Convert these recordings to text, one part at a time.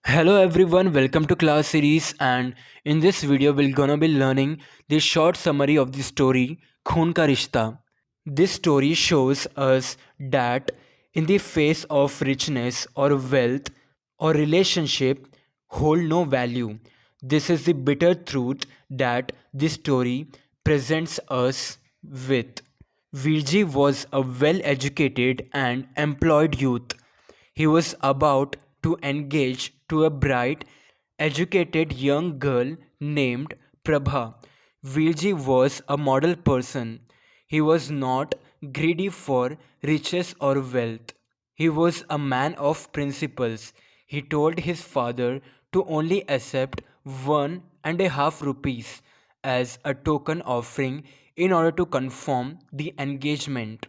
Hello everyone, welcome to class series, and in this video we're gonna be learning the short summary of the story Khoon Ka Rishta. This story shows us that in the face of richness or wealth or relationship hold no value. This is the bitter truth that this story presents us with. Virji was a well educated and employed youth. He was about to engage to a bright, educated young girl named Prabha. Virji was a model person. He was not greedy for riches or wealth. He was a man of principles. He told his father to only accept 1.5 rupees as a token offering in order to confirm the engagement.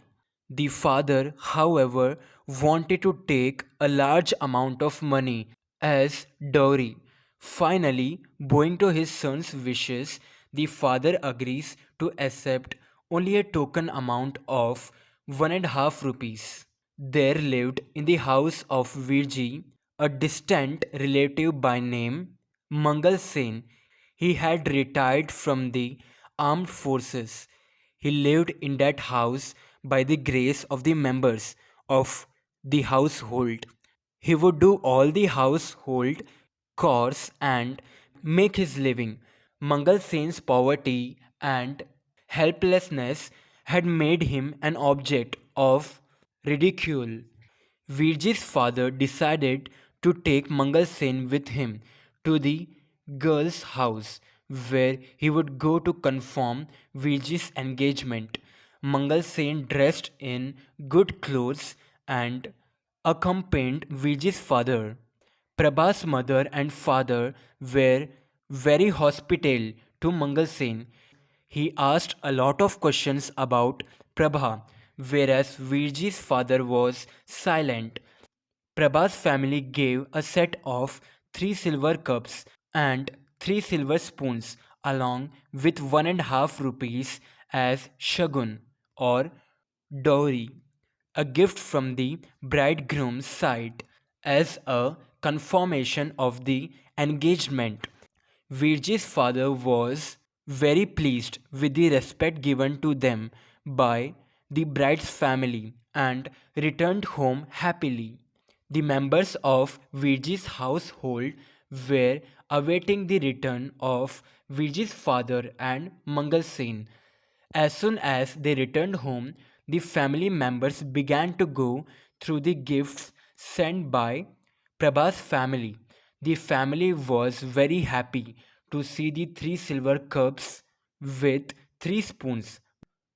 The father, however, wanted to take a large amount of money as dowry. Finally, bowing to his son's wishes, the father agrees to accept only a token amount of 1.5 rupees. There lived in the house of Virji a distant relative by name Mangal Sen. He had retired from the armed forces. He lived in that house by the grace of the members of the household. He would do all the household chores and make his living. Mangal Sen's poverty and helplessness had made him an object of ridicule. Virji's father decided to take Mangal Sen with him to the girl's house, where he would go to confirm Virji's engagement. Mangal Sen dressed in good clothes and accompanied Virji's father. Prabha's mother and father were very hospitable to Mangal Sen. He asked a lot of questions about Prabha, whereas Virji's father was silent. Prabha's family gave a set of 3 silver cups and 3 silver spoons along with 1.5 rupees as shagun or dowry, a gift from the bridegroom's side as a confirmation of the engagement. Virji's father was very pleased with the respect given to them by the bride's family and returned home happily. The members of Virji's household were awaiting the return of Virji's father and Mangal Sen. As soon as they returned home, the family members began to go through the gifts sent by Prabha's family. The family was very happy to see the 3 silver cups with 3 spoons.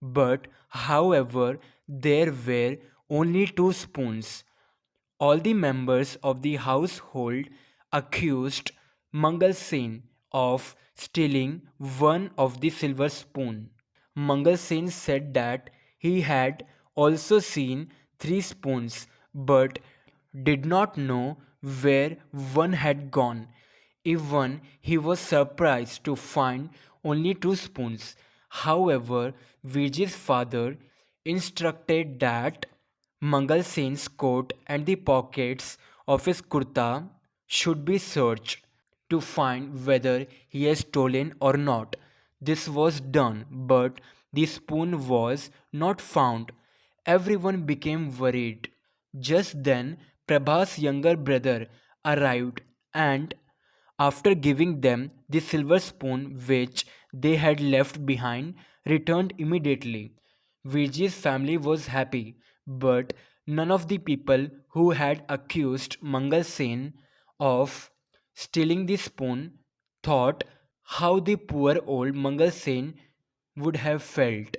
But, however, there were only 2 spoons. All the members of the household accused Mangal Sen of stealing one of the silver spoon. Mangal Sen said that he had also seen 3 spoons but did not know where one had gone. Even he was surprised to find only 2 spoons. However, Virji's father instructed that Mangal Sen's coat and the pockets of his kurta should be searched to find whether he has stolen or not. This was done, but the spoon was not found. Everyone became worried. Just then, Prabha's younger brother arrived and, after giving them the silver spoon which they had left behind, returned immediately. Virji's family was happy, but none of the people who had accused Mangal Sen of stealing the spoon thought how the poor old Mangal Sen would have felt.